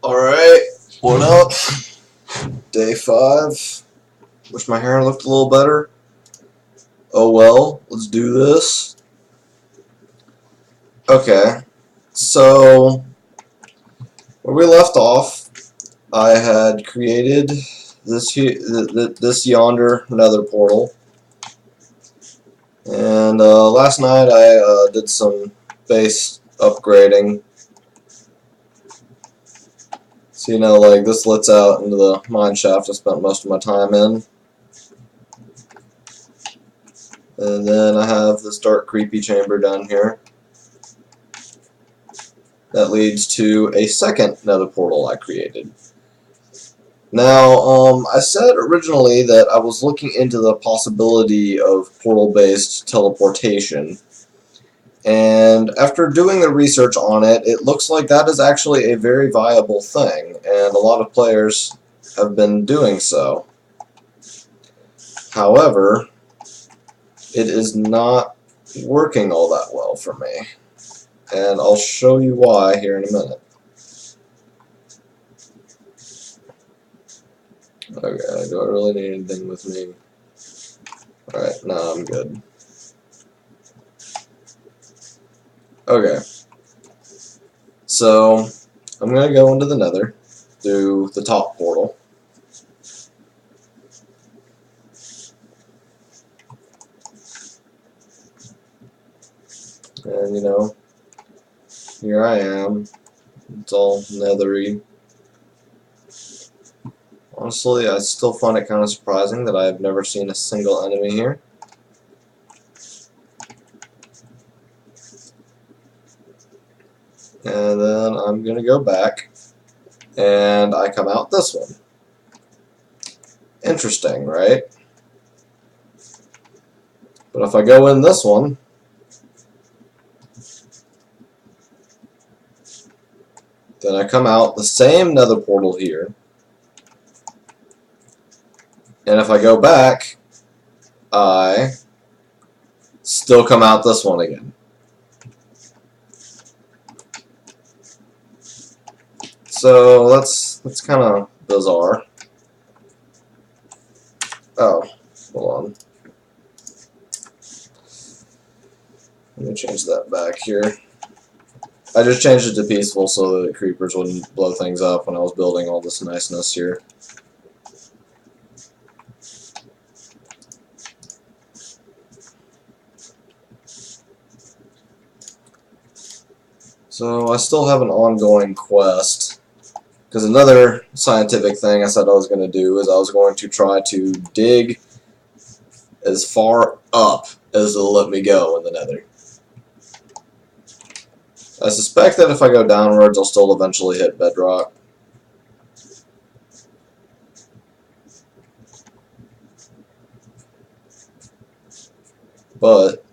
Alright, what up? Day 5. Wish my hair looked a little better. Oh well, let's do this. Okay, so where we left off, I had created this yonder nether portal. And last night I did some base upgrading. So, like this lets out into the mine shaft I spent most of my time in. And then I have this dark creepy chamber down here that leads to a second nether portal I created. Now, I said originally that I was looking into the possibility of portal-based teleportation. And after doing the research on it, it looks like that is actually a very viable thing, and a lot of players have been doing so. However, it is not working all that well for me, and I'll show you why here in a minute. Okay, do I really need anything with me? Alright, no, I'm good. Okay, so I'm going to go into the nether through the top portal. And, here I am. It's all nethery. Honestly, I still find it kind of surprising that I have never seen a single enemy here. And then I'm going to go back, and I come out this one. Interesting, right? But if I go in this one, then I come out the same nether portal here. And if I go back, I still come out this one again. So that's kind of bizarre. Oh, hold on. Let me change that back here. I just changed it to peaceful so that creepers wouldn't blow things up when I was building all this niceness here. So I still have an ongoing quest, because another scientific thing I said I was going to do is I was going to try to dig as far up as it'll let me go in the nether. I suspect that if I go downwards I'll still eventually hit bedrock. But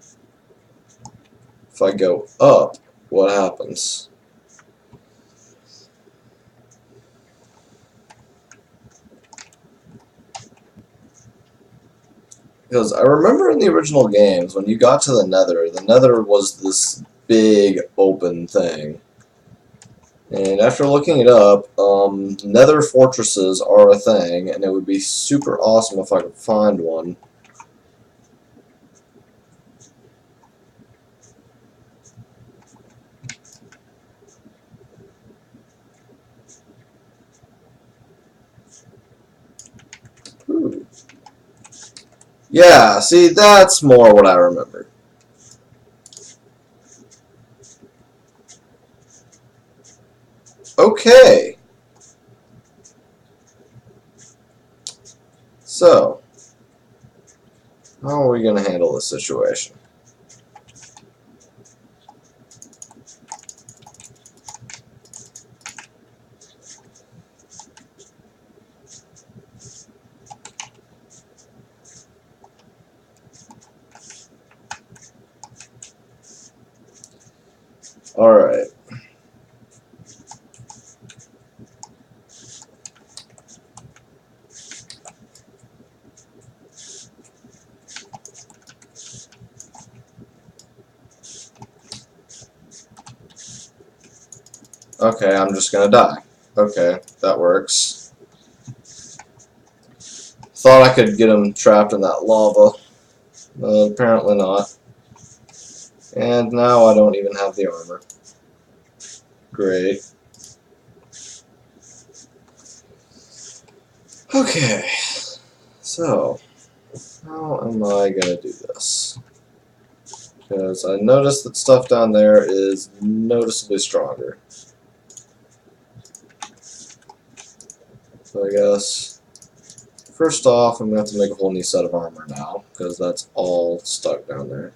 if I go up, what happens? Because I remember in the original games, when you got to the nether was this big open thing. And after looking it up, nether fortresses are a thing, and it would be super awesome if I could find one. Ooh. Yeah, see, that's more what I remember. Okay. So, how are we going to handle this situation? Alright. Okay, I'm just gonna die. Okay, that works. Thought I could get him trapped in that lava, but apparently not. And now I don't even have the armor. Great. Okay, so how am I gonna do this? Because I noticed that stuff down there is noticeably stronger. So I guess first off, I'm gonna have to make a whole new set of armor now, because that's all stuck down there.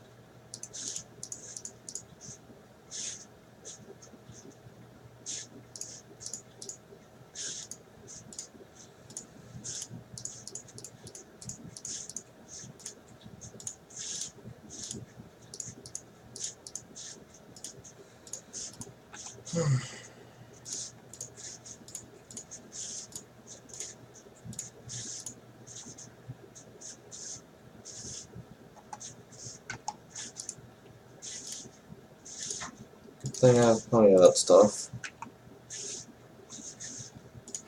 Good thing I have plenty of that stuff.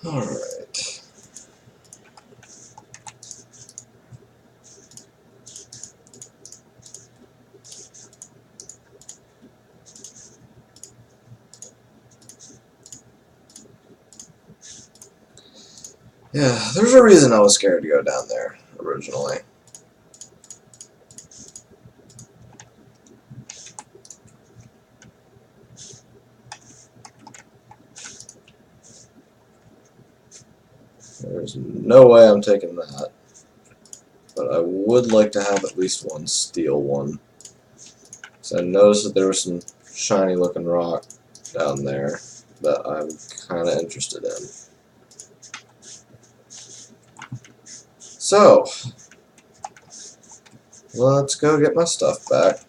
Alright. Yeah, there's a reason I was scared to go down there originally. There's no way I'm taking that. But I would like to have at least one steel one. So I noticed that there was some shiny looking rock down there that I'm kind of interested in. So, let's go get my stuff back.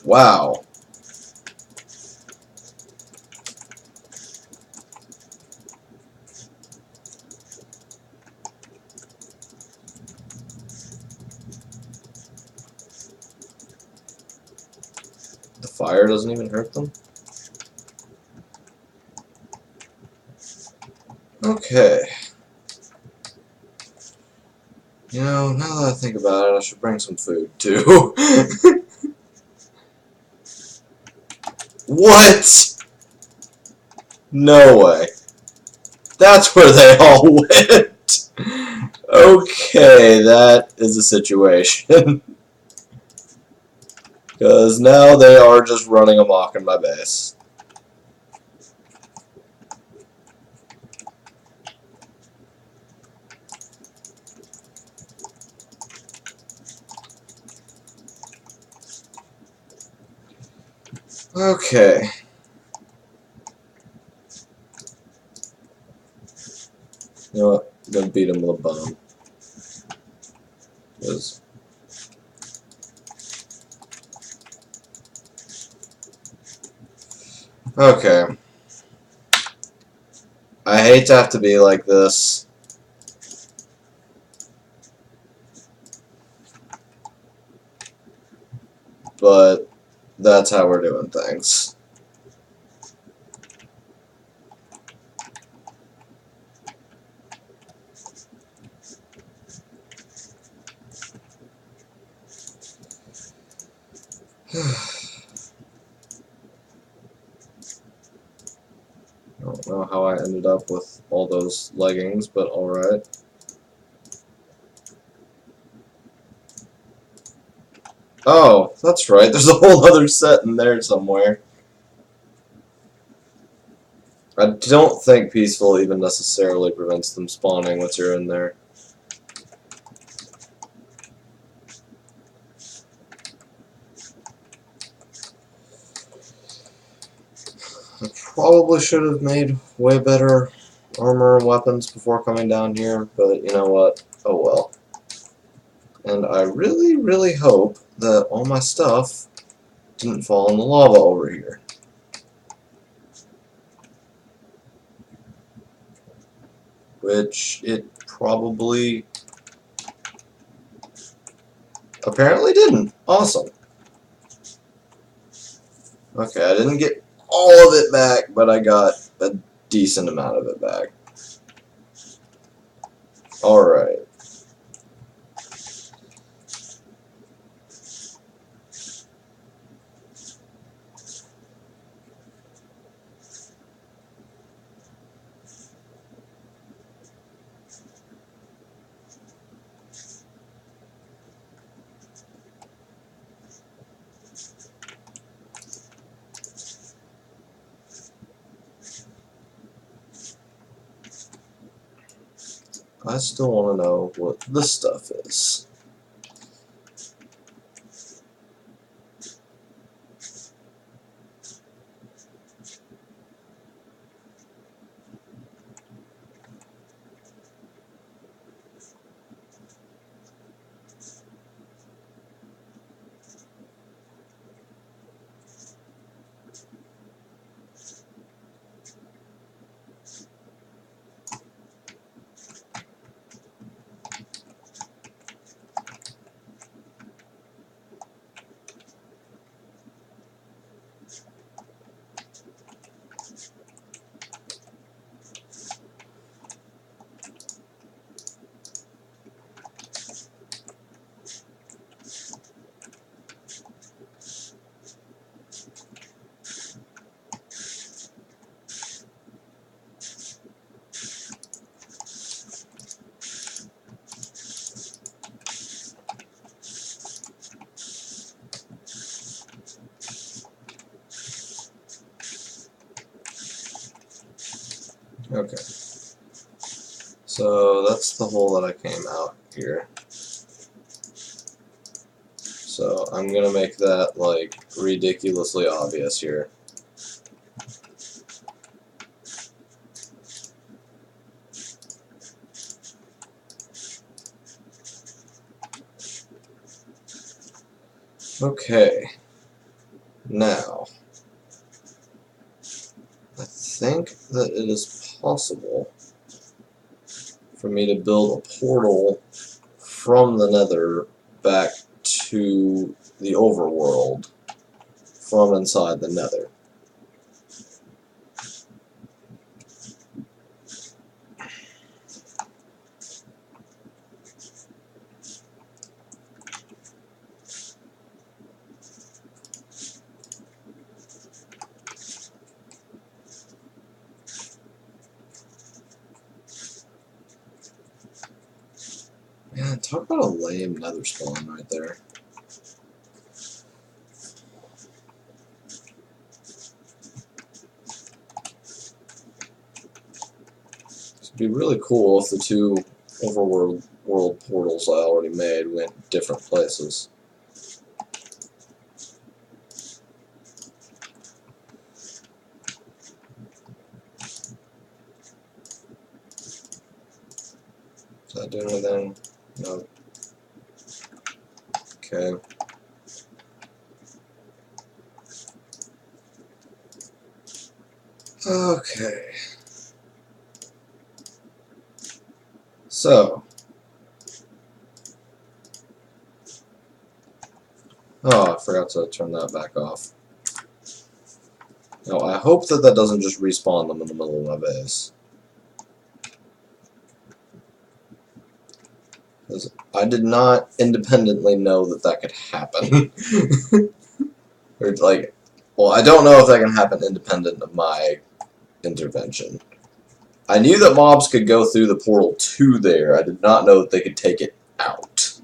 Wow. The fire doesn't even hurt them? Okay. You know, now that I think about it, I should bring some food, too. What? No way. That's where they all went. Okay, that is a situation. Because now they are just running amok in my base. Okay. You know what? I'm gonna beat him with a bomb. Because okay. I hate to have to be like this. But that's how we're doing things. I don't know how I ended up with all those leggings, but alright. Oh, that's right, there's a whole other set in there somewhere. I don't think peaceful even necessarily prevents them spawning once you're in there. I probably should have made way better armor and weapons before coming down here, but you know what? Oh well. And I really, really hope that all my stuff didn't fall in the lava over here. Which it probably apparently didn't. Awesome. Okay, I didn't get all of it back, but I got a decent amount of it back. Alright. I still want to know what this stuff is. Okay. So that's the hole that I came out here. So I'm gonna make that like ridiculously obvious here. Okay. Now, I think that it is possible for me to build a portal from the nether back to the overworld from inside the nether. Man, talk about a lame nether spawn right there. It'd be really cool if the two overworld portals I already made went different places. Does that do anything? No. Okay. Okay. So. Oh, I forgot to turn that back off. No, I hope that that doesn't just respawn them in the middle of my base. Because I did not independently know that that could happen. Or like, well, I don't know if that can happen independent of my intervention. I knew that mobs could go through the portal to there. I did not know that they could take it out.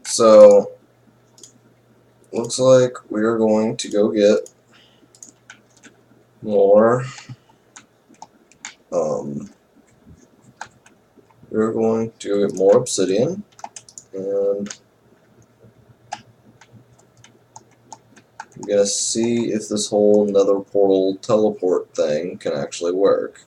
So, looks like we are going to go get more. We're going to go get more obsidian, and I'm gonna see if this whole nether portal teleport thing can actually work.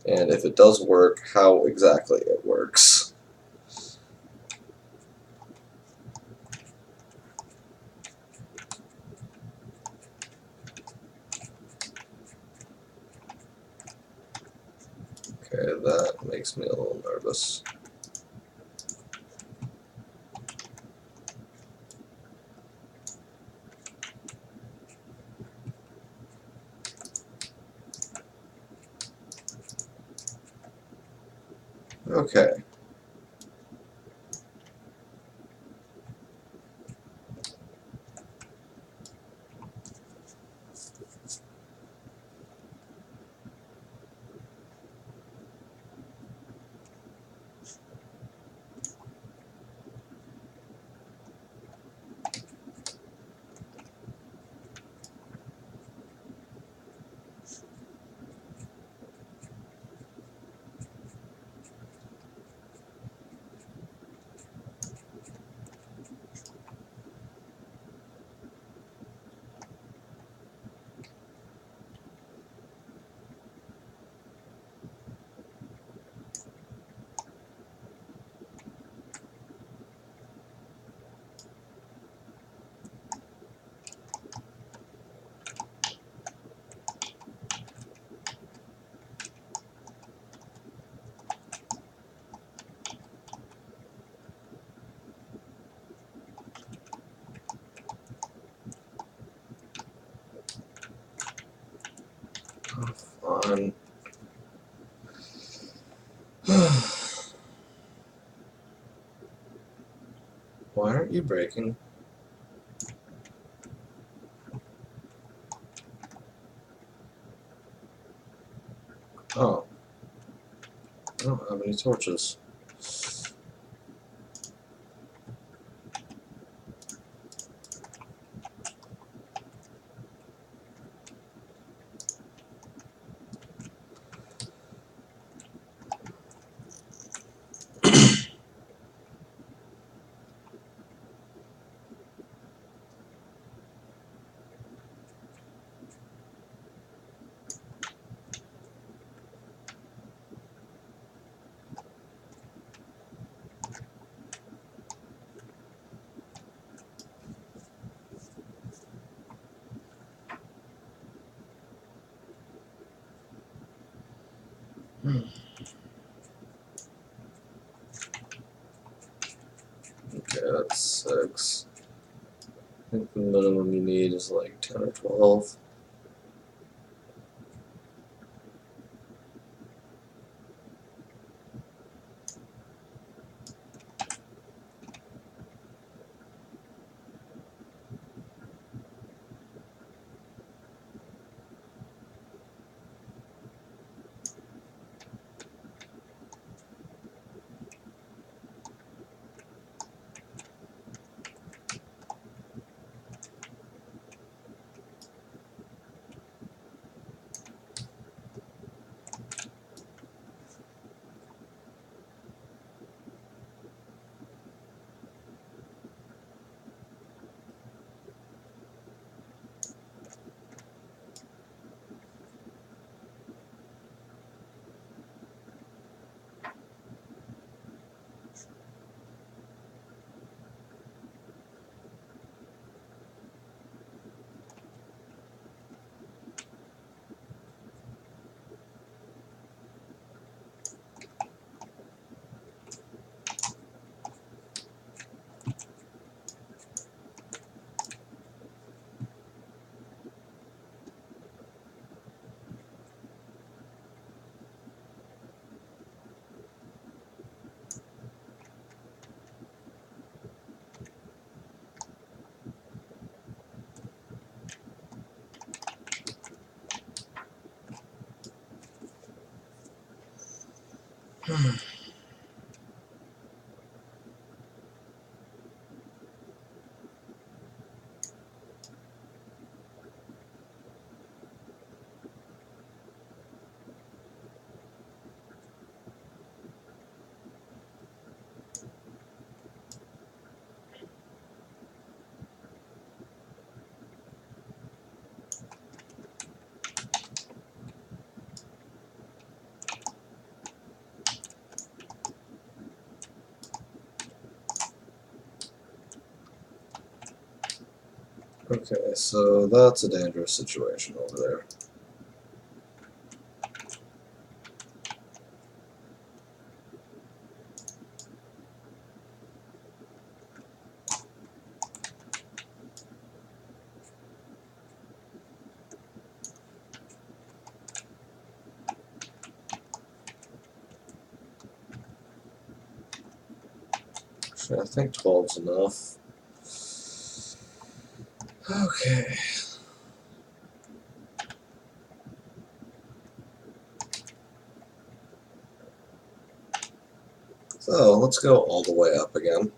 And if it does work, how exactly it works. Okay, that makes me a little nervous. Okay. Fine. Why aren't you breaking? Oh, I don't have any torches. Okay, that's 6. I think the minimum you need is like 10 or 12. Okay, so that's a dangerous situation over there. Actually, I think 12's enough. Okay. So, let's go all the way up again.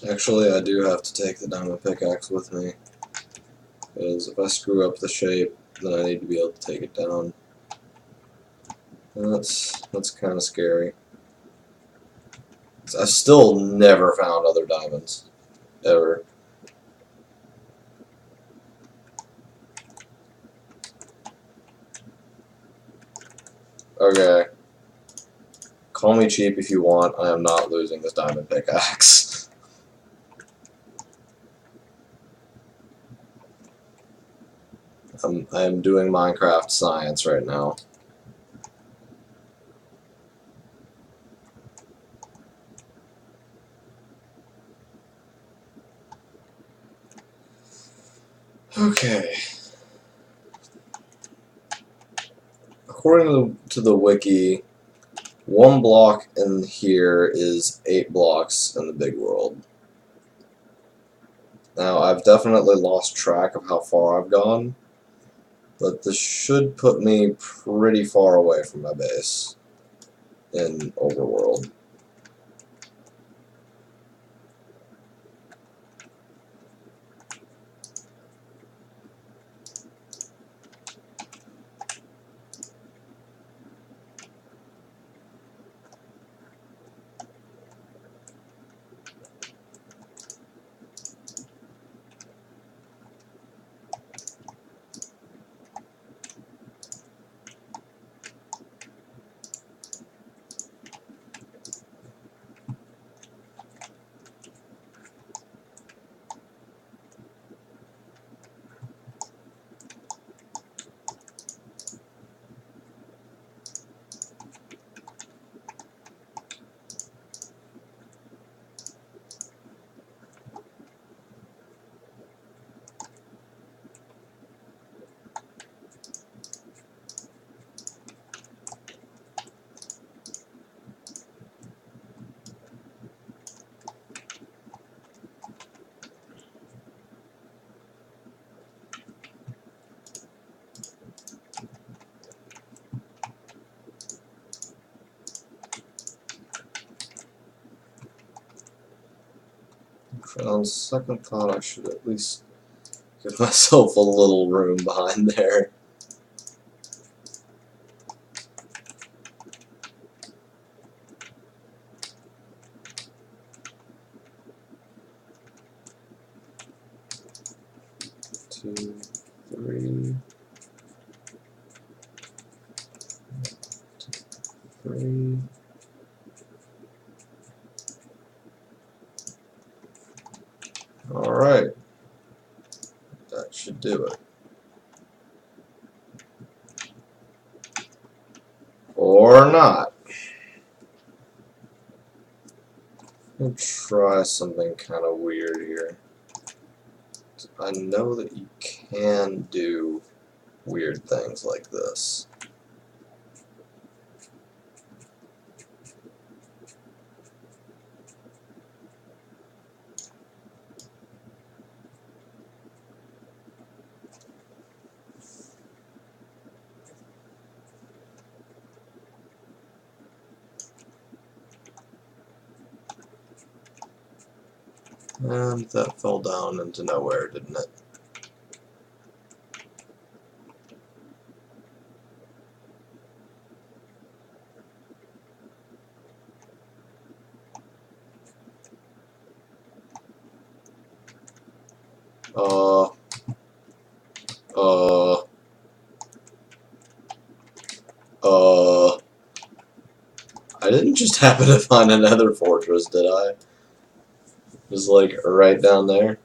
Actually, I do have to take the diamond pickaxe with me, because if I screw up the shape, then I need to be able to take it down. And that's kind of scary. I've still never found other diamonds, ever. Okay, call me cheap if you want. I am not losing this diamond pickaxe. I am doing Minecraft science right now. Okay. According to the wiki, 1 block in here is 8 blocks in the big world. Now, I've definitely lost track of how far I've gone, but this should put me pretty far away from my base in Overworld. On second thought, I should at least give myself a little room behind there. Two, three, three. Alright. That should do it. Or not. I'll try something kind of weird here. I know that you can do weird things like this. And that fell down into nowhere, didn't it? Uh, uh, uh, I didn't just happen to find another fortress, did I? Just like right down there.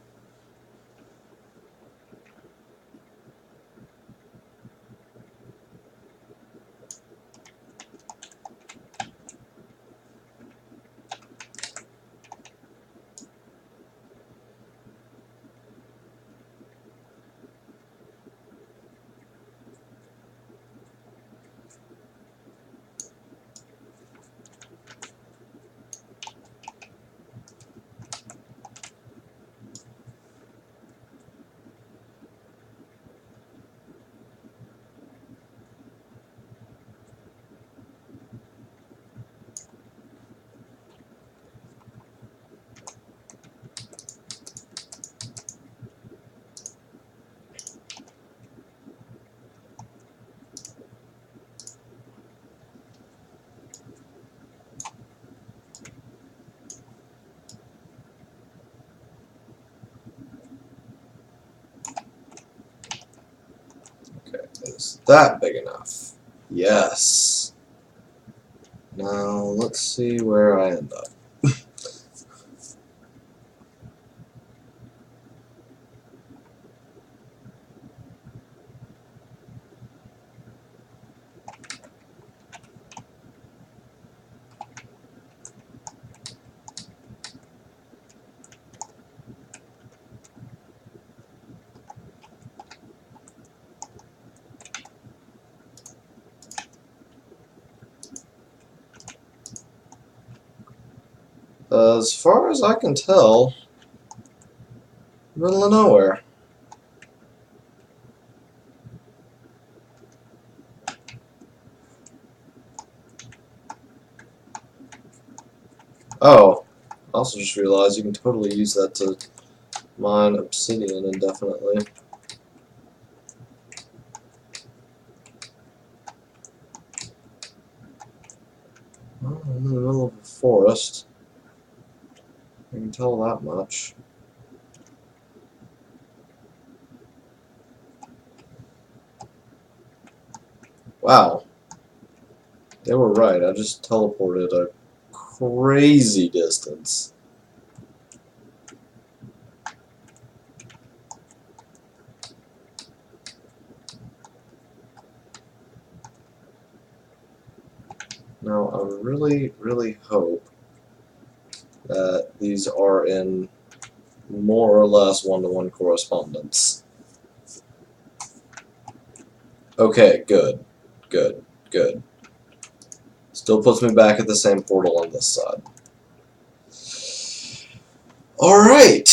Okay, is that big enough? Yes. Now let's see where I end up. As far as I can tell, middle of nowhere. Oh, I also just realized you can totally use that to mine obsidian indefinitely. Well, I'm in the middle of a forest. I can tell that much. Wow, they were right. I just teleported a crazy distance. Now, I really, really hope that these are in more or less one-to-one correspondence. Okay, good, good, good. Still puts me back at the same portal on this side. Alright!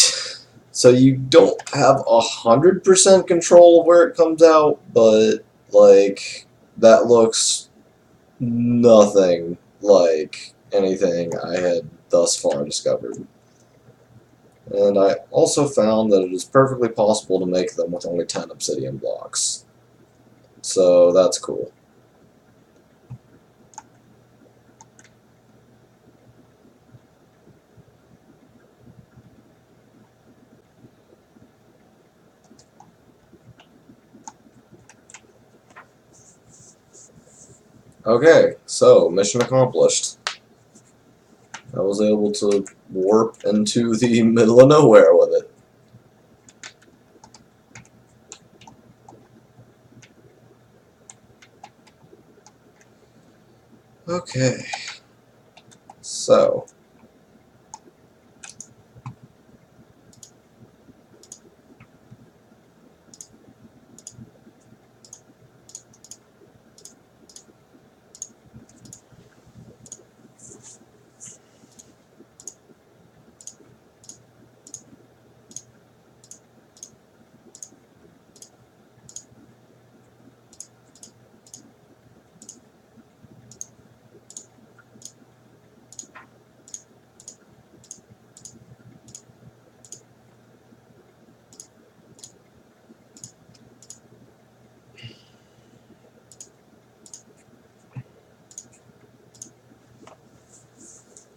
So you don't have 100% control of where it comes out, but, like, that looks nothing like anything I had thus far discovered. And I also found that it is perfectly possible to make them with only 10 obsidian blocks. So that's cool. Okay, so mission accomplished. I was able to warp into the middle of nowhere with it. Okay, so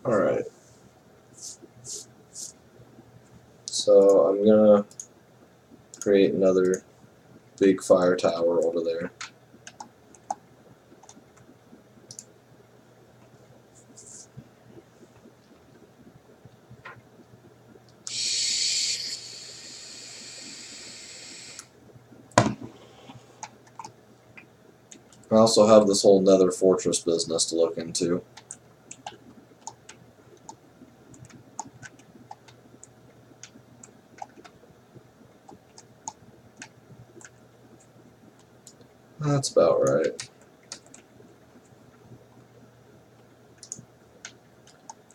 Alright. So I'm gonna create another big fire tower over there. I also have this whole nether fortress business to look into. That's about right.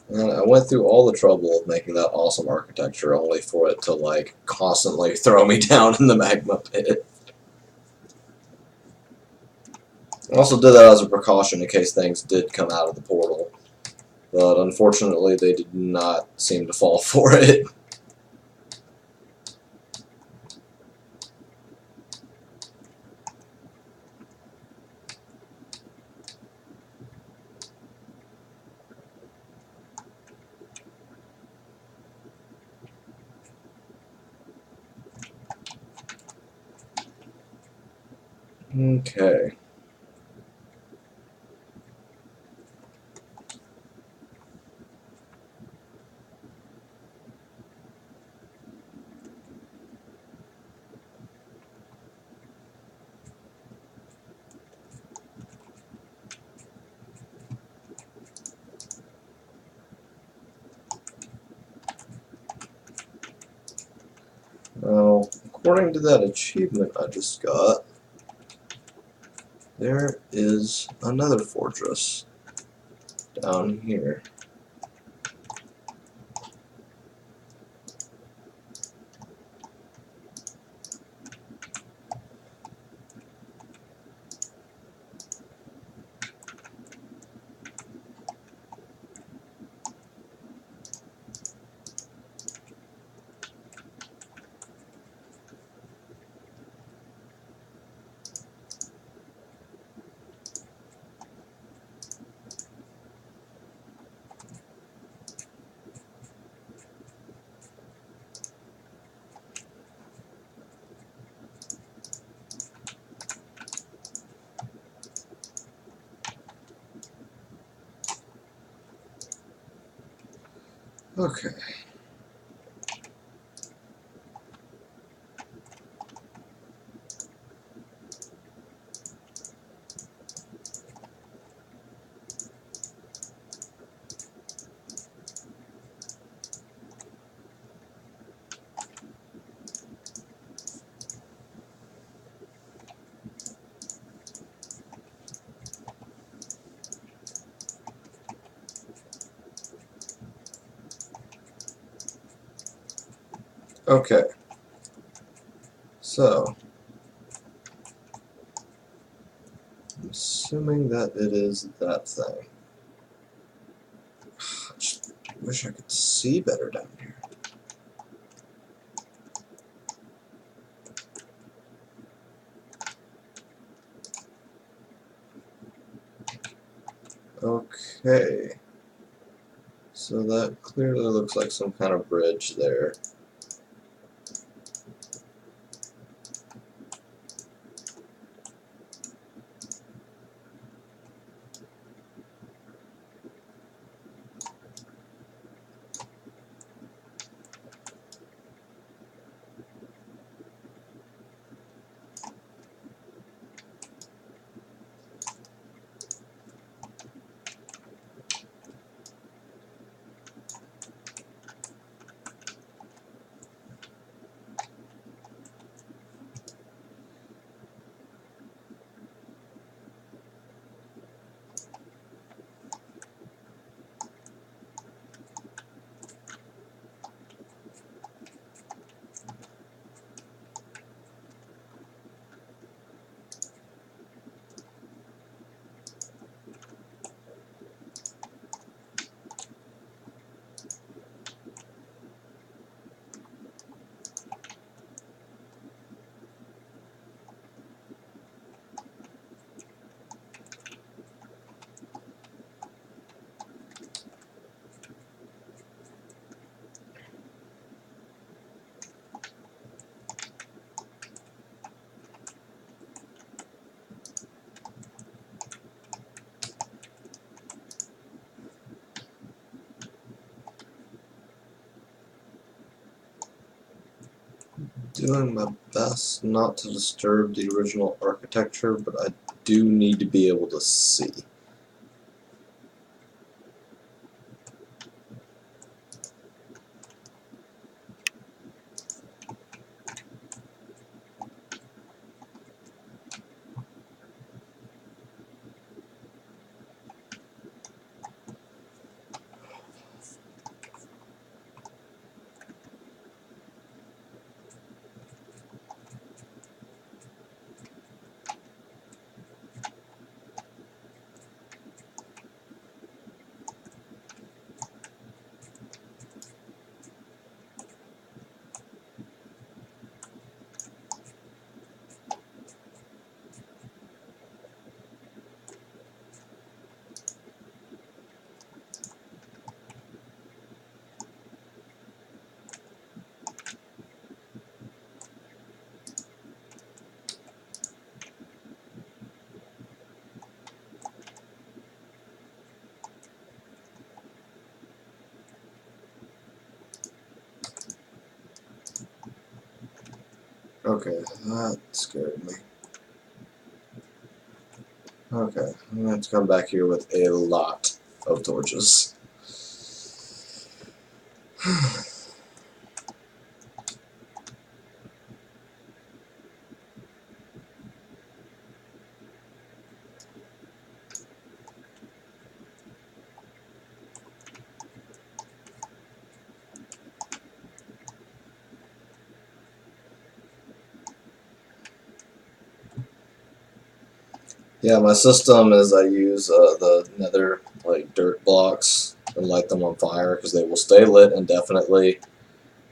And I went through all the trouble of making that awesome architecture only for it to, like, constantly throw me down in the magma pit. I also did that as a precaution in case things did come out of the portal. But unfortunately, they did not seem to fall for it. Okay. Now, according to that achievement I just got, there is another fortress down here. Okay. Okay. So, I'm assuming that it is that thing. I just wish I could see better down here. Okay. So that clearly looks like some kind of bridge there. doing my best not to disturb the original architecture, but I do need to be able to see. Okay, that scared me. Okay, I'm gonna have to come back here with a lot of torches. Yeah, my system is I use the nether like dirt blocks and light them on fire because they will stay lit indefinitely.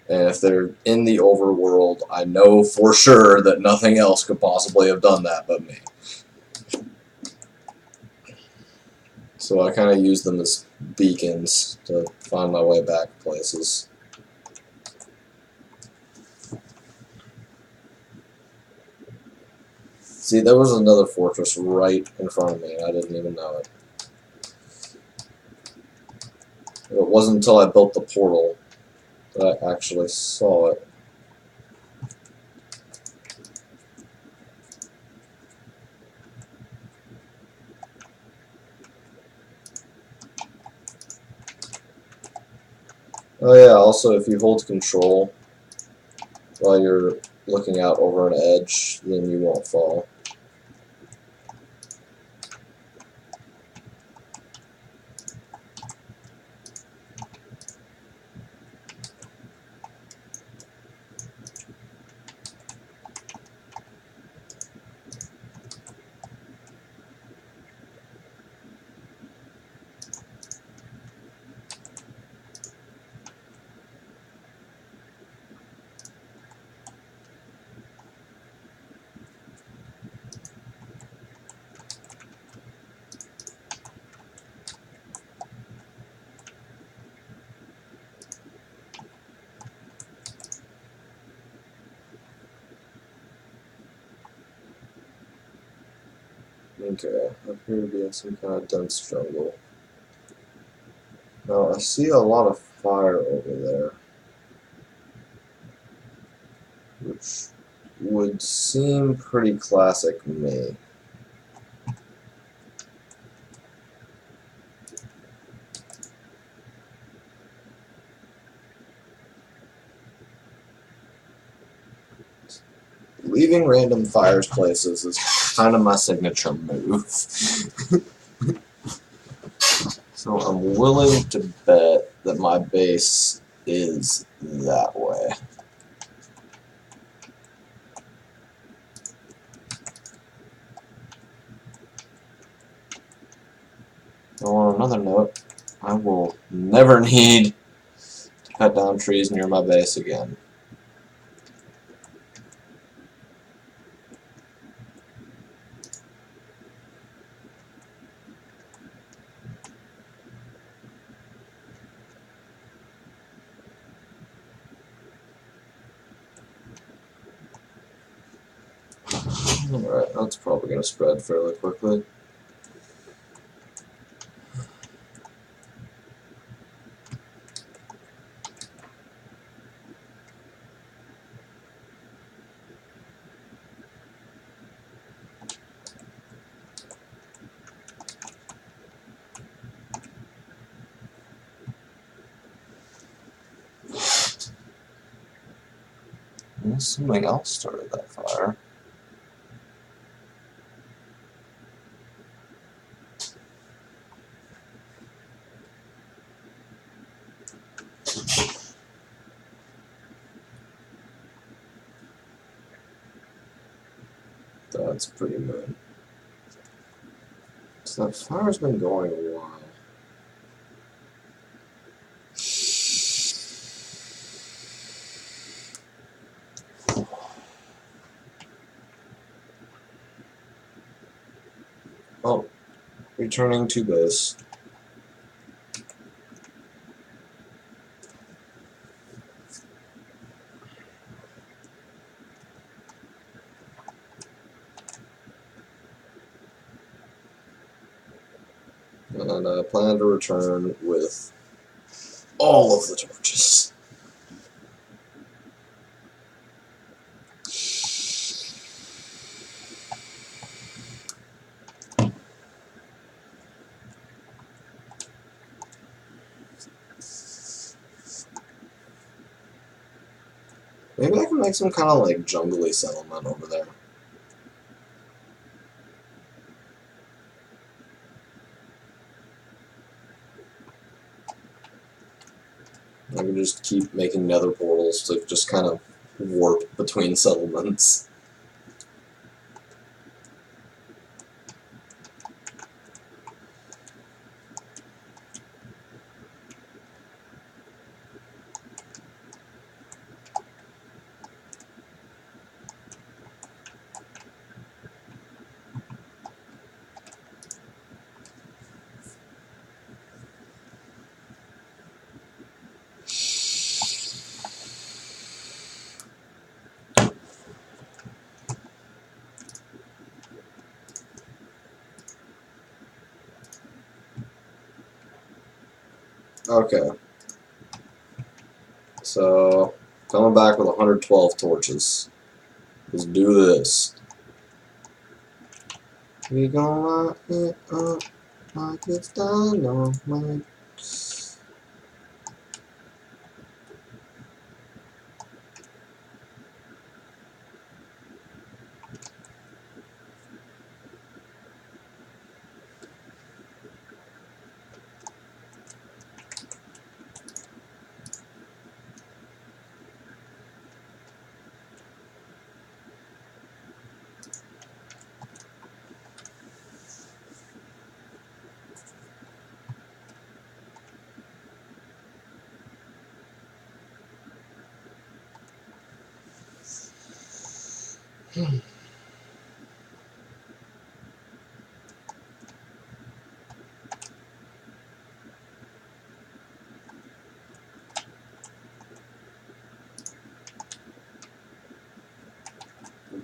And if they're in the overworld, I know for sure that nothing else could possibly have done that but me. So I kind of use them as beacons to find my way back places. See, there was another fortress right in front of me, and I didn't even know it. It wasn't until I built the portal that I actually saw it. Oh yeah, also if you hold control while you're looking out over an edge, then you won't fall. Okay, appear to be in some kind of dense jungle. Now I see a lot of fire over there, which would seem pretty classic me. Leaving random fires places is kind of my signature move. So I'm willing to bet that my base is that way. Now on another note, I will never need to cut down trees near my base again. Alright, that's probably going to spread fairly quickly. Unless something else started that fire. That's pretty good. So that fire's been going a while. Oh, returning to base. And I plan to return with all of the torches. Maybe I can make some kind of like jungly settlement over there. I can just keep making nether portals to just kind of warp between settlements. Okay. So, coming back with 112 torches. Let's do this. We gonna light it up like it's dynamite.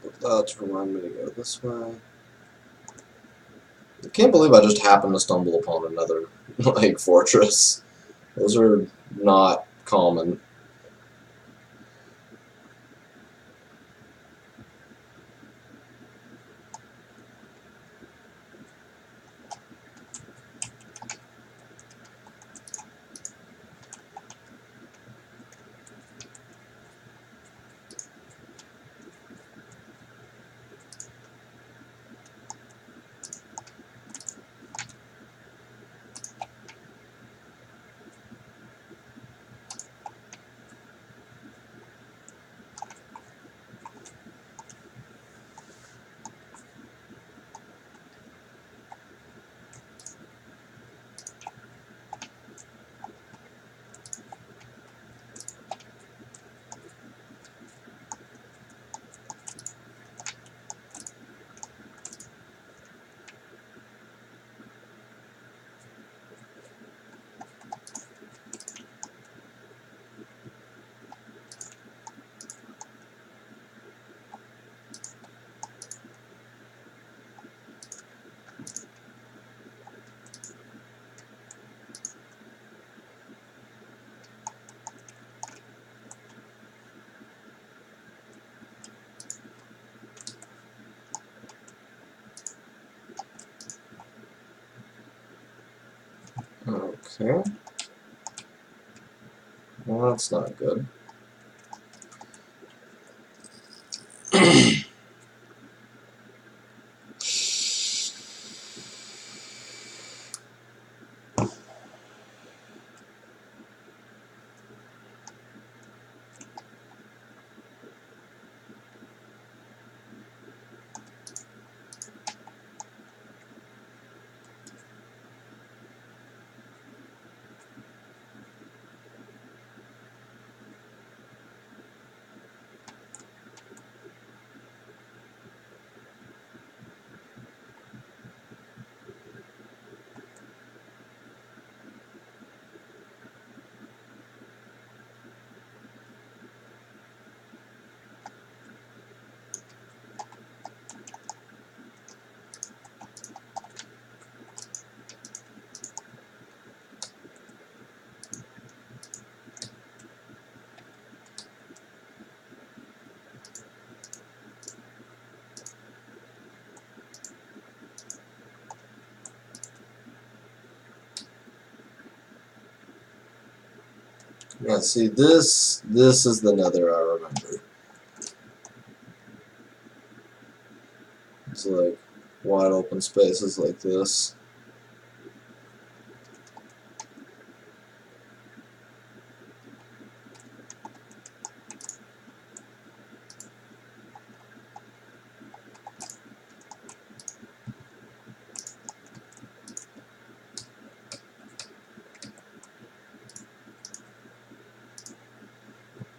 Put that to remind me to go this way. I can't believe I just happened to stumble upon another like fortress. Those are not common. Okay. Well, that's not good. Yeah, see, this is the nether I remember. It's like wide open spaces like this.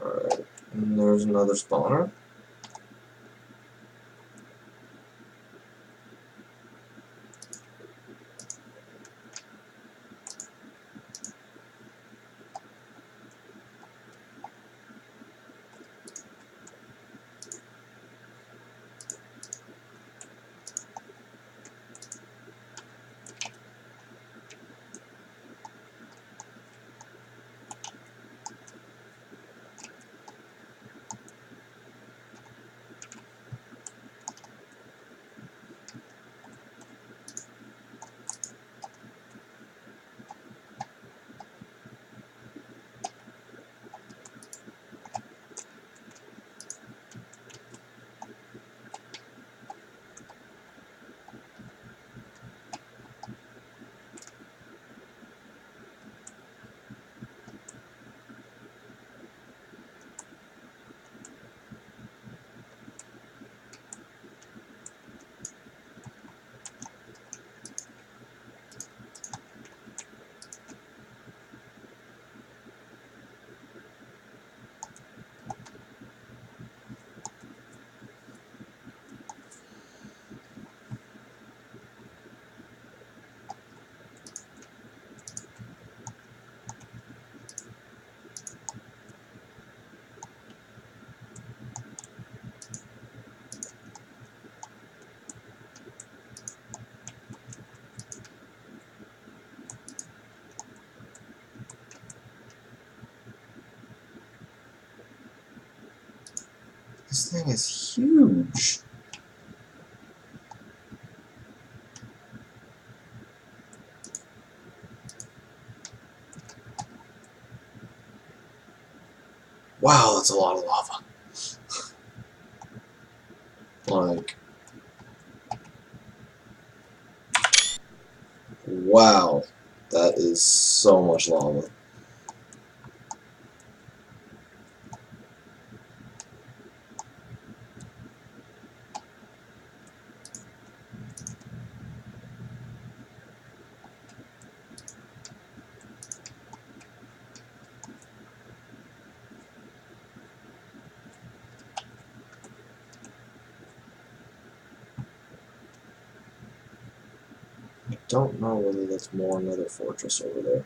Alright, and there's another spawner. This thing is huge. Wow, that's a lot of lava. Like, wow, that is so much lava. I don't know whether that's more another fortress over there.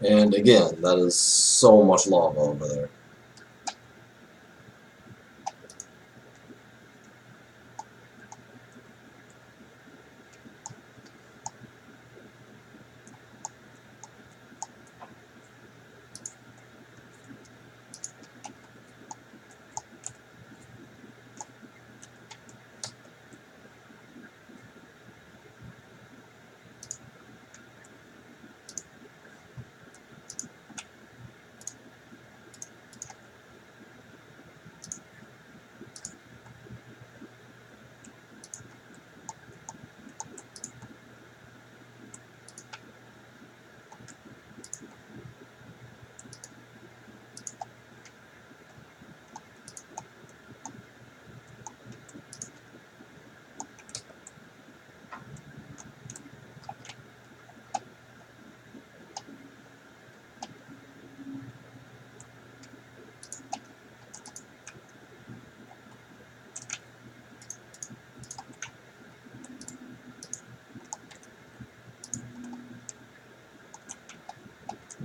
And again, that is so much lava over there.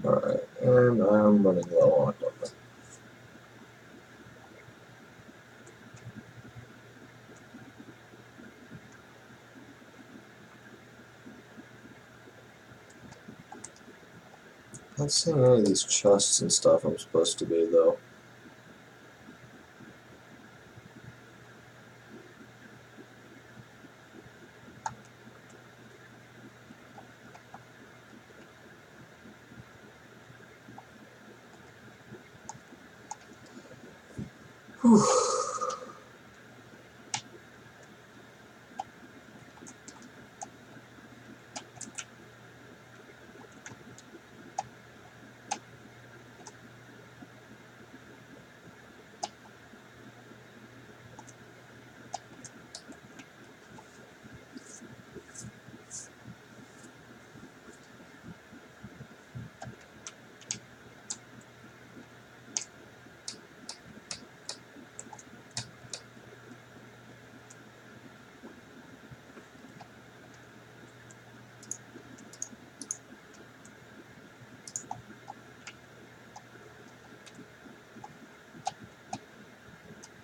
Alright, and I'm running low on equipment. Not seeing any of these chests and stuff I'm supposed to be, though. Whew.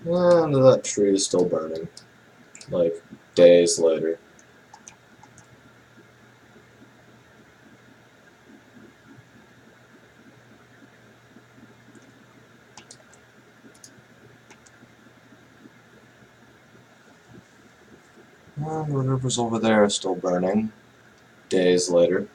And that tree is still burning, like, days later. And whatever's over there is still burning, days later.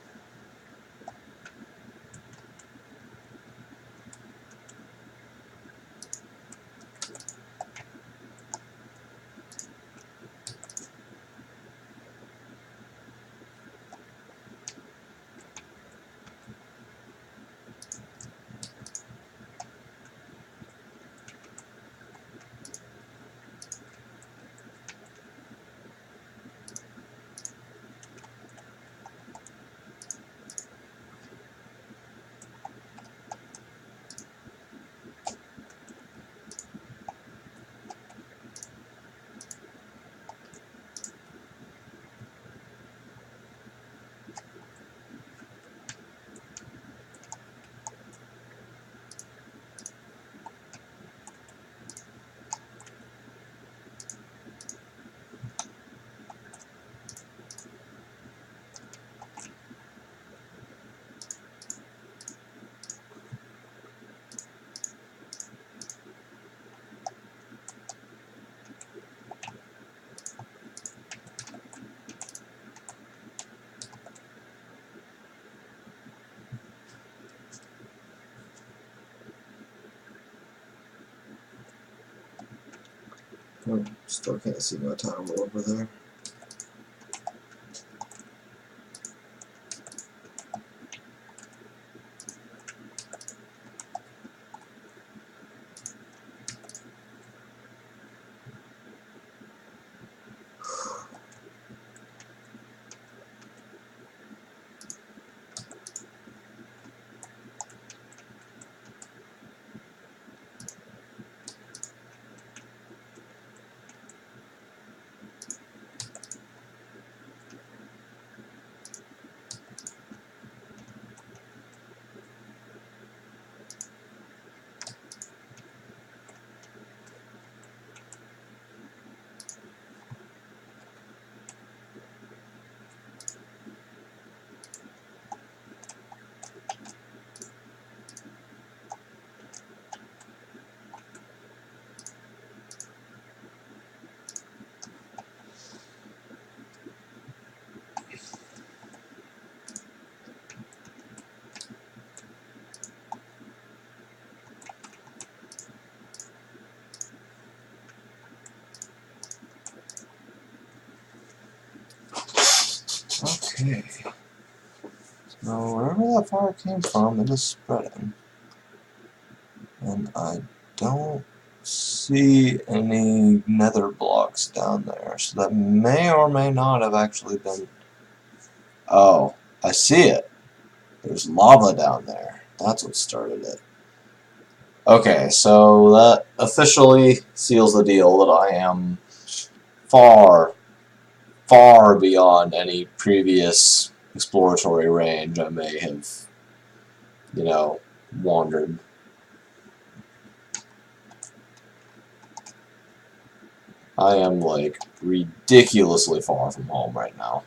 Oh, still can't see my tower over there. Okay. So wherever that fire came from, it is spreading. And I don't see any nether blocks down there. So that may or may not have actually been... Oh, I see it. There's lava down there. That's what started it. Okay, so that officially seals the deal that I am far, far beyond any previous exploratory range I may have, wandered. I am, like, ridiculously far from home right now.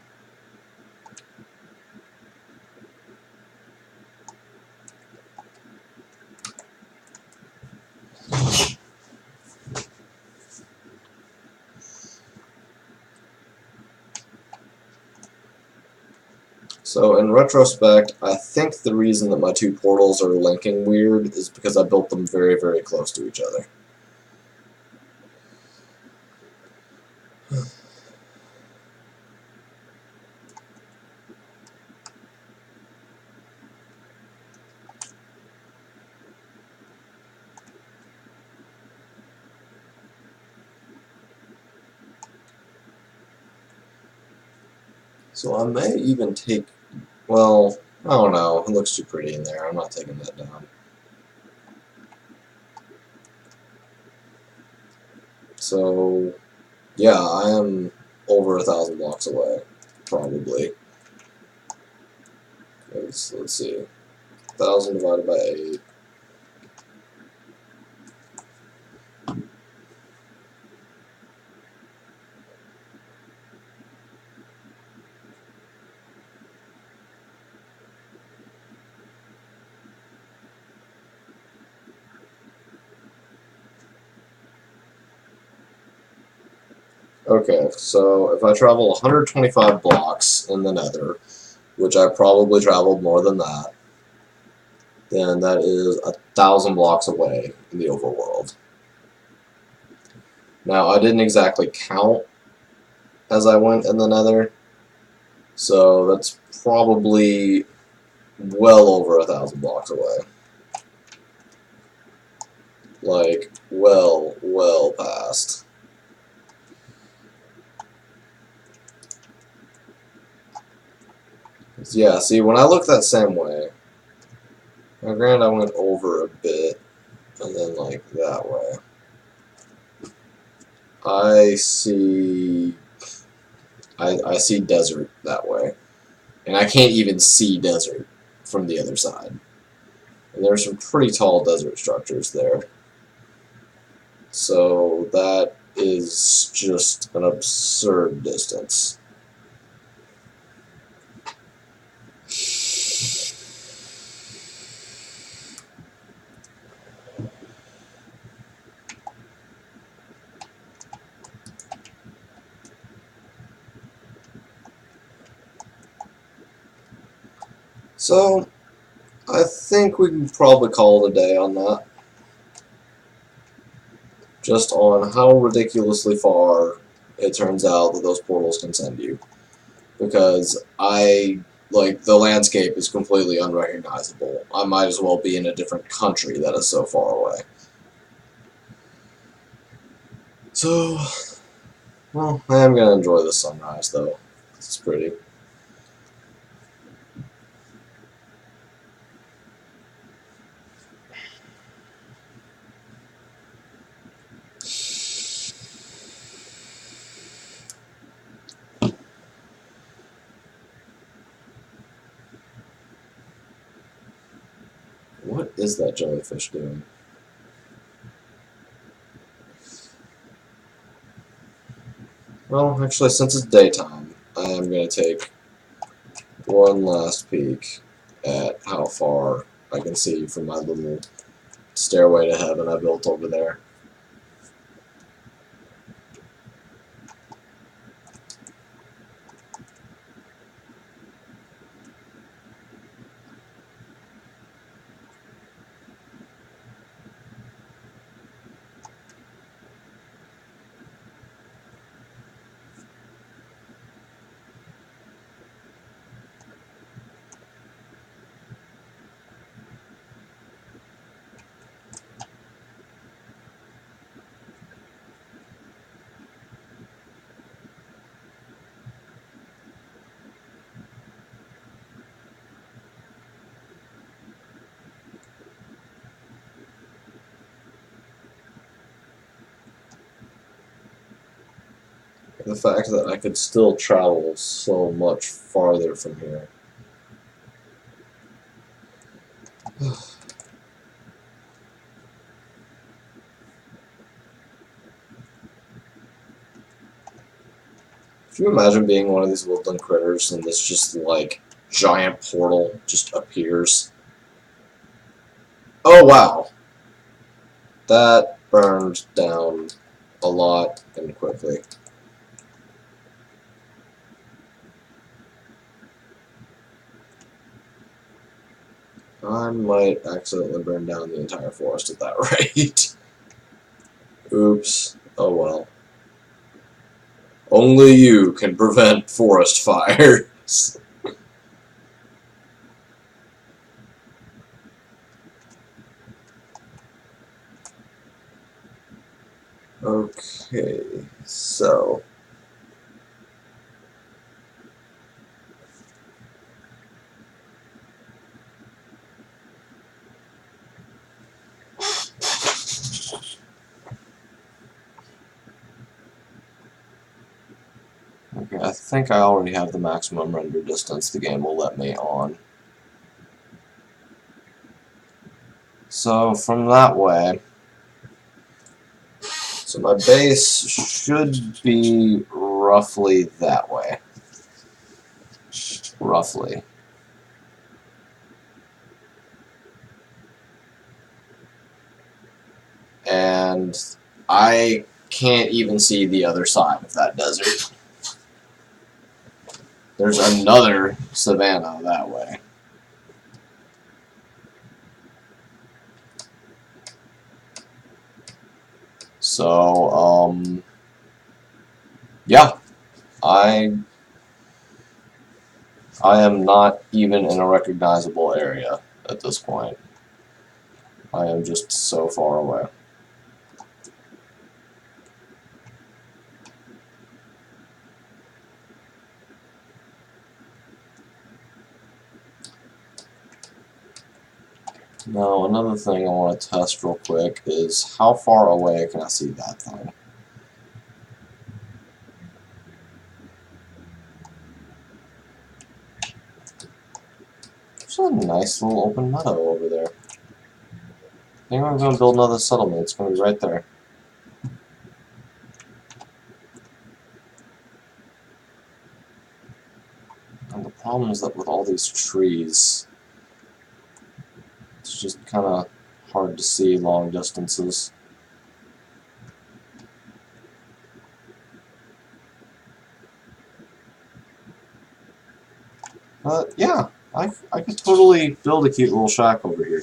So, in retrospect, I think the reason that my two portals are linking weird is because I built them very, very close to each other. So I may even take, well, I don't know, it looks too pretty in there, I'm not taking that down. So, yeah, I am over 1,000 blocks away, probably. Let's see, 1,000 divided by 8. Okay, so if I travel 125 blocks in the nether, which I probably traveled more than that, then that is 1,000 blocks away in the overworld. Now, I didn't exactly count as I went in the nether, so that's probably well over 1,000 blocks away. Like, well past. Yeah, see, when I look that same way, now granted I went over a bit, and then, like, that way. I see desert that way. And I can't even see desert from the other side. And there's some pretty tall desert structures there. So that is just an absurd distance. So I think we can probably call it a day on that. Just on how ridiculously far it turns out that those portals can send you. Because the landscape is completely unrecognizable. I might as well be in a different country that is so far away. So, well, I am going to enjoy the sunrise, though. It's pretty. What is that jellyfish doing? Well, actually, since it's daytime, I am going to take one last peek at how far I can see from my little stairway to heaven I built over there. the fact that I could still travel so much farther from here. Can you imagine being one of these woodland critters and this just like giant portal just appears? Oh wow, that burned down a lot and quickly. I might accidentally burn down the entire forest at that rate. Oops. Oh well. Only you can prevent forest fires. Okay, so okay, I think I already have the maximum render distance the game will let me on. So from that way, so my base should be roughly that way. Roughly. And I can't even see the other side of that desert. There's another savanna that way. So, yeah, I am not even in a recognizable area at this point. I am just so far away. Now, another thing I want to test real quick is how far away can I see that thing? There's a nice little open meadow over there. I think I'm going to build another settlement. It's going to be right there. And the problem is that with all these trees, it's just kind of hard to see long distances. But yeah, I could totally build a cute little shack over here.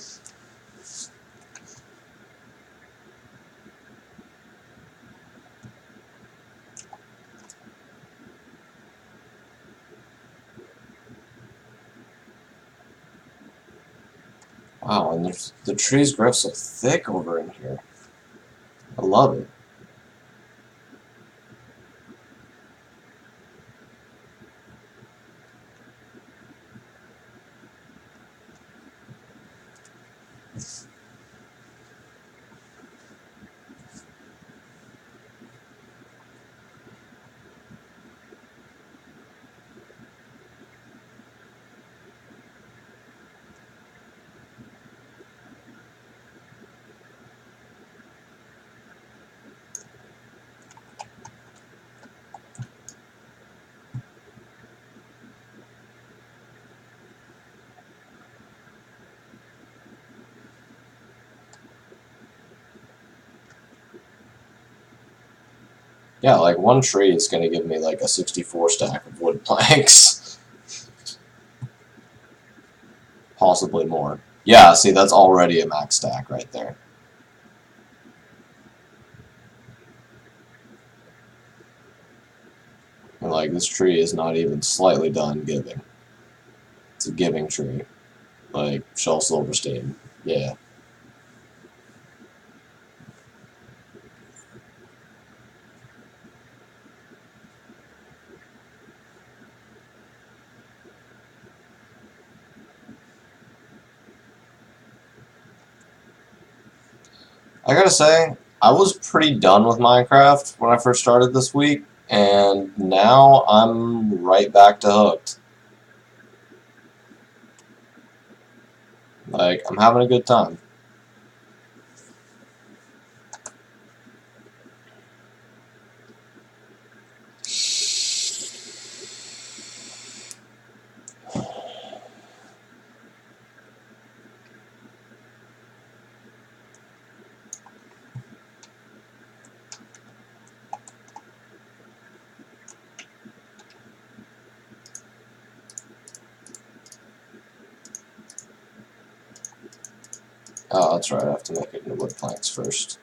Wow, and the trees grow so thick over in here. I love it. Yeah, like one tree is going to give me like a 64 stack of wood planks. Possibly more. Yeah, see, that's already a max stack right there. And like, this tree is not even slightly done giving. It's a giving tree. Like, Shel Silverstein. Yeah. I gotta say, I was pretty done with Minecraft when I first started this week. And now I'm right back to hooked. Like, I'm having a good time. Oh, that's right, I have to make it into wood planks first.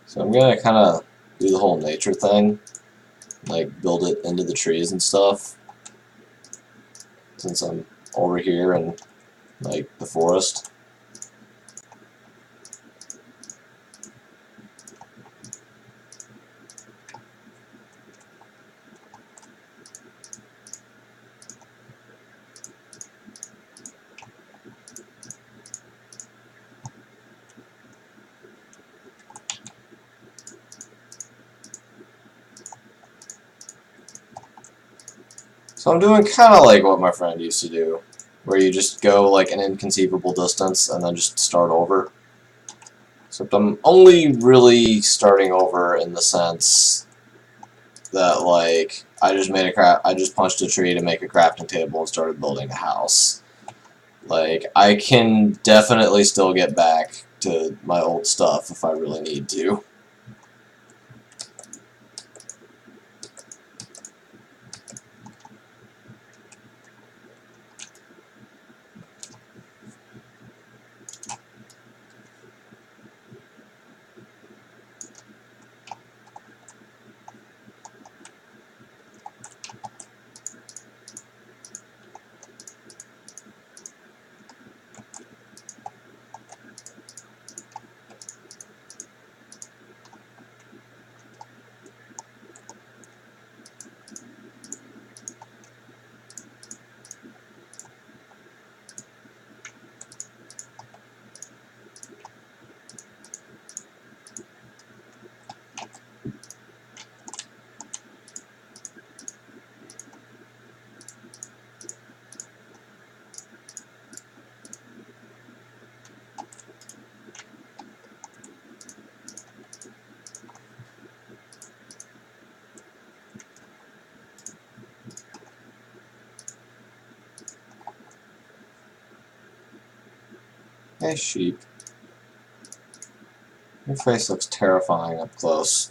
So I'm gonna kind of do the whole nature thing, like build it into the trees and stuff, since I'm over here in like the forest. So I'm doing kind of like what my friend used to do, where you just go like an inconceivable distance and then just start over. Except I'm only really starting over in the sense that like I just punched a tree to make a crafting table and started building a house. Like I can definitely still get back to my old stuff if I really need to. Hey sheep, your face looks terrifying up close.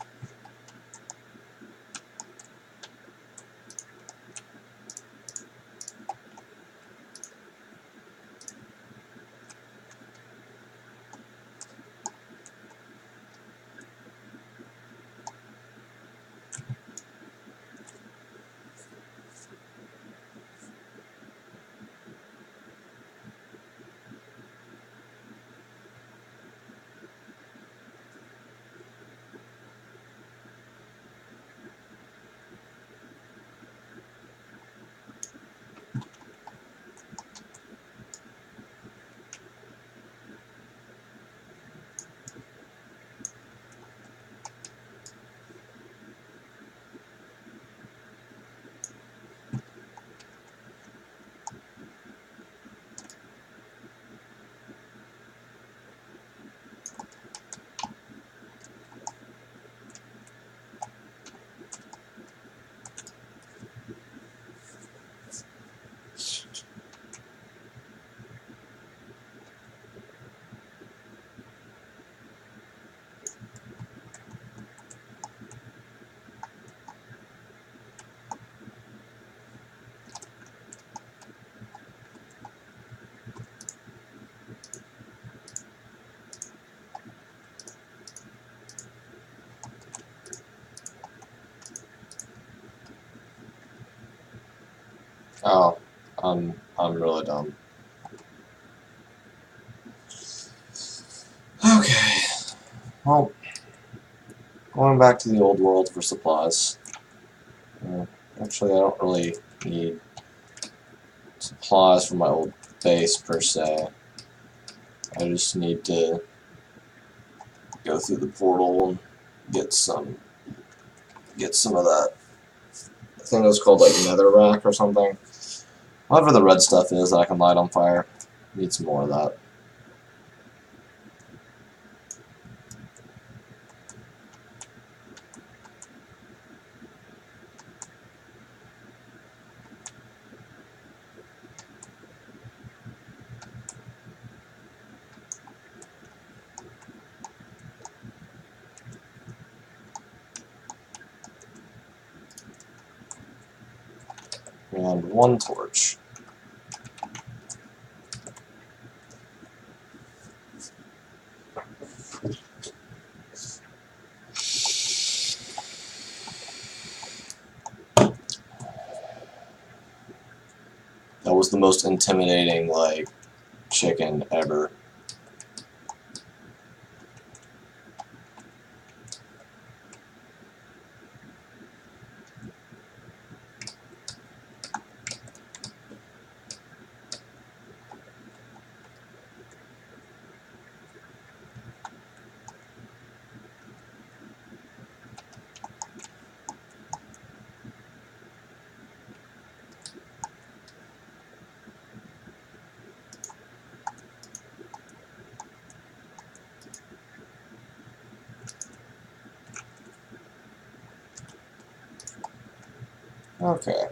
Oh, I'm really dumb. Okay. Well, going back to the old world for supplies. Actually, I don't really need supplies for my old base per se. I just need to go through the portal and get some of that. I think it was called like nether rack or something. Whatever the red stuff is that I can light on fire. Need some more of that. And one torch. That was the most intimidating, like, chicken ever. Okay.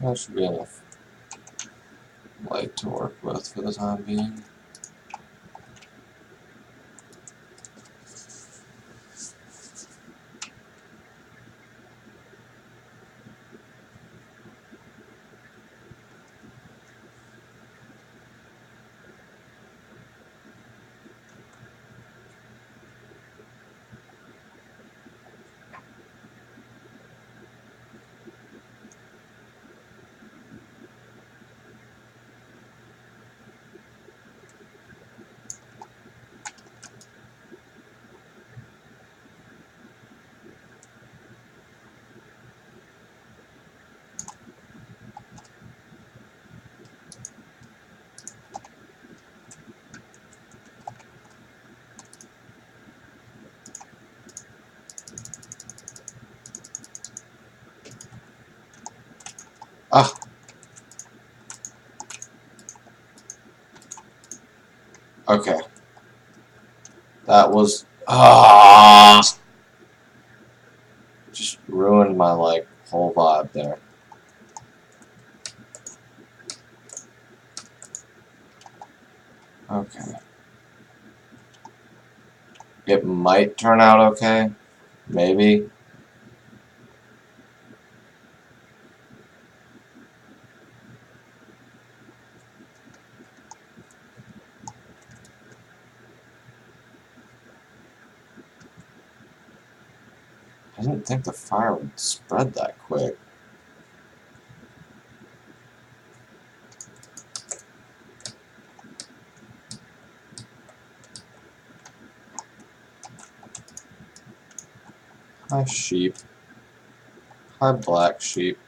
That should be enough light to work with for the time being. Ah, okay. That was just ruined my like whole vibe there. Okay. It might turn out okay. Maybe. I didn't think the fire would spread that quick. Hi, sheep. Hi, black sheep.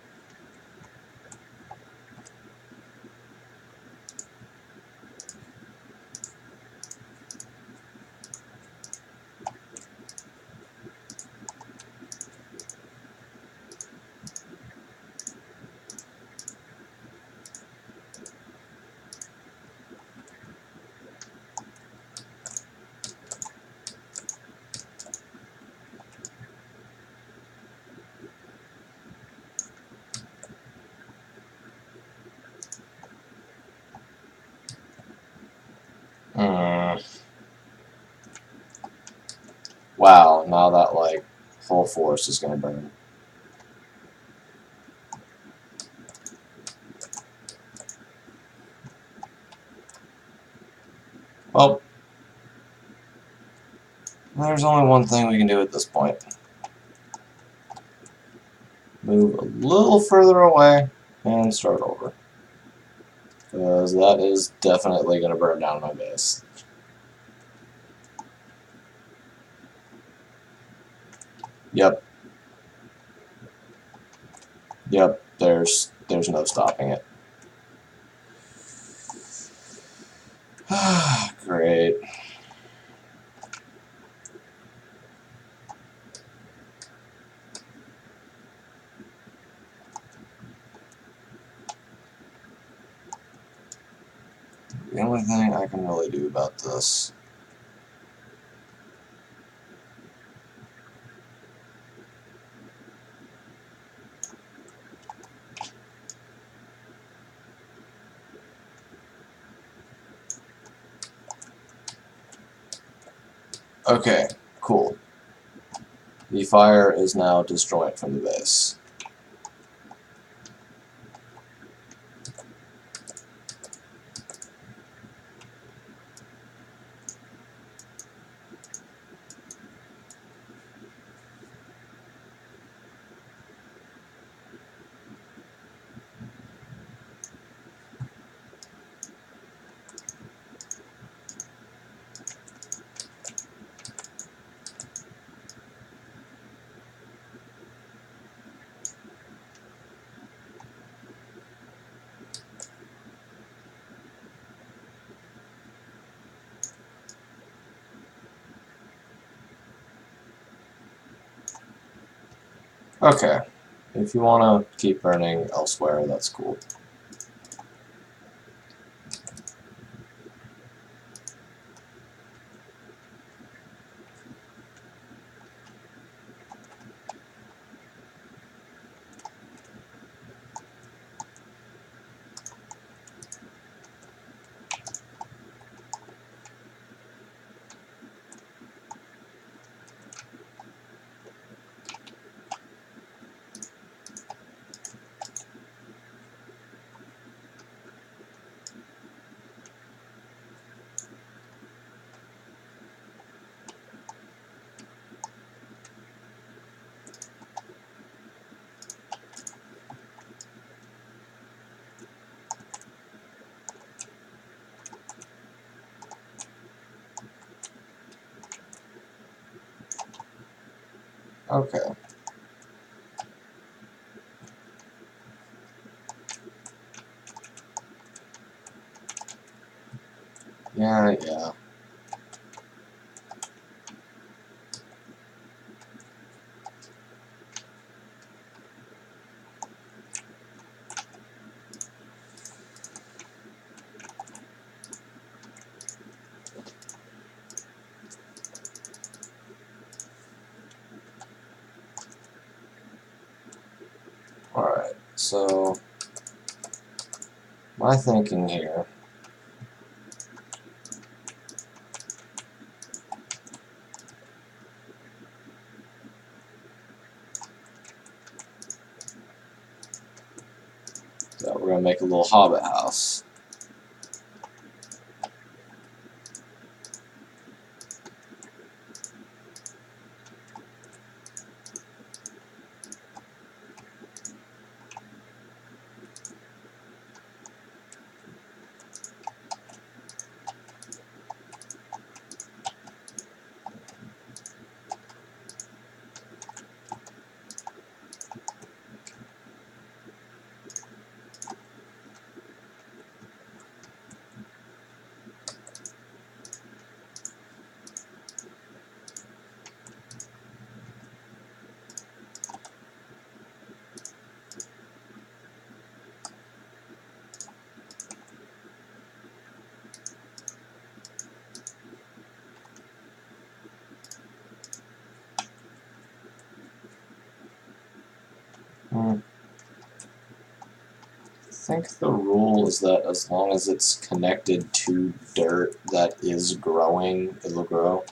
Mm. Wow, now that like whole forest is gonna burn. Well, There's only one thing we can do at this point. Move a little further away and start over. Because that is definitely going to burn down my base. Yep. Yep, there's no stopping it. Great. The only thing I can really do about this. Okay, cool. The fire is now disjoint from the base. Okay, if you want to keep burning elsewhere, that's cool. Okay. Yeah. Alright, so my thinking here is that we're going to make a little hobbit house. I think the rule is that as long as it's connected to dirt that is growing, it'll grow.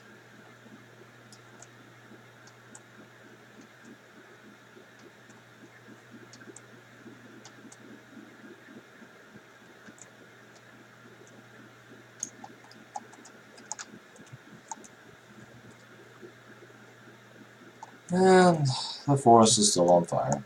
And the forest is still on fire.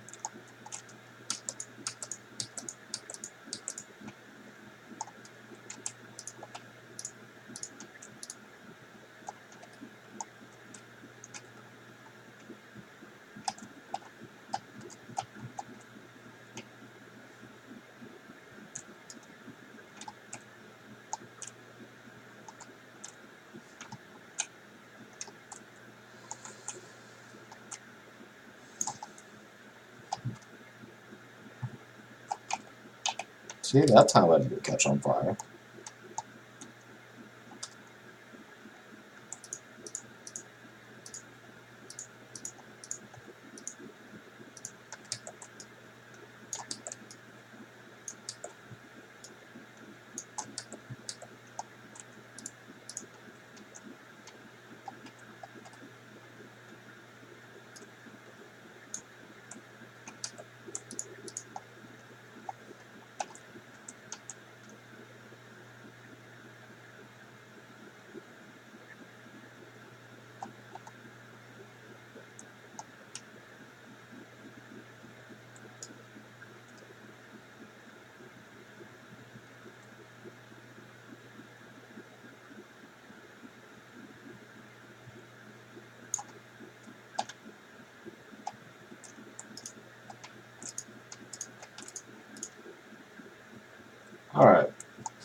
See, that time I didn't catch on fire. Alright,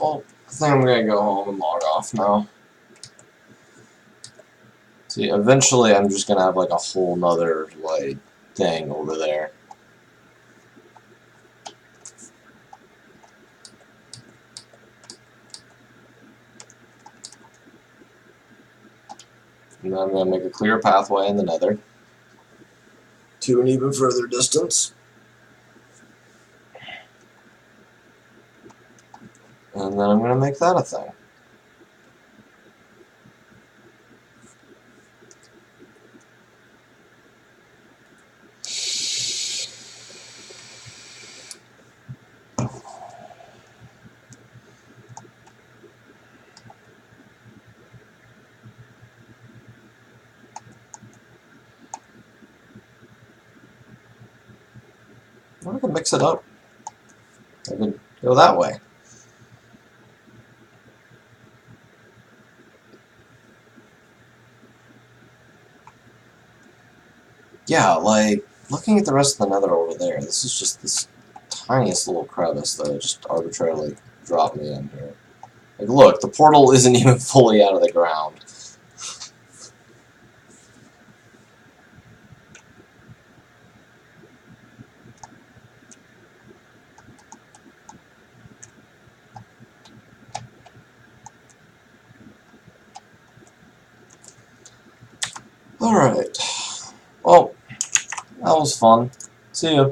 well, I think I'm gonna go home and log off now. See, eventually I'm just gonna have like a whole nother, like, thing over there. And then I'm gonna make a clear pathway in the nether to an even further distance. And then I'm gonna make that a thing. I can mix it up. I could go that way. Yeah, like, looking at the rest of the nether over there, this is just this tiniest little crevice that I just arbitrarily dropped me in here. Like, look, the portal isn't even fully out of the ground. Alright. Well, that was fun. See ya.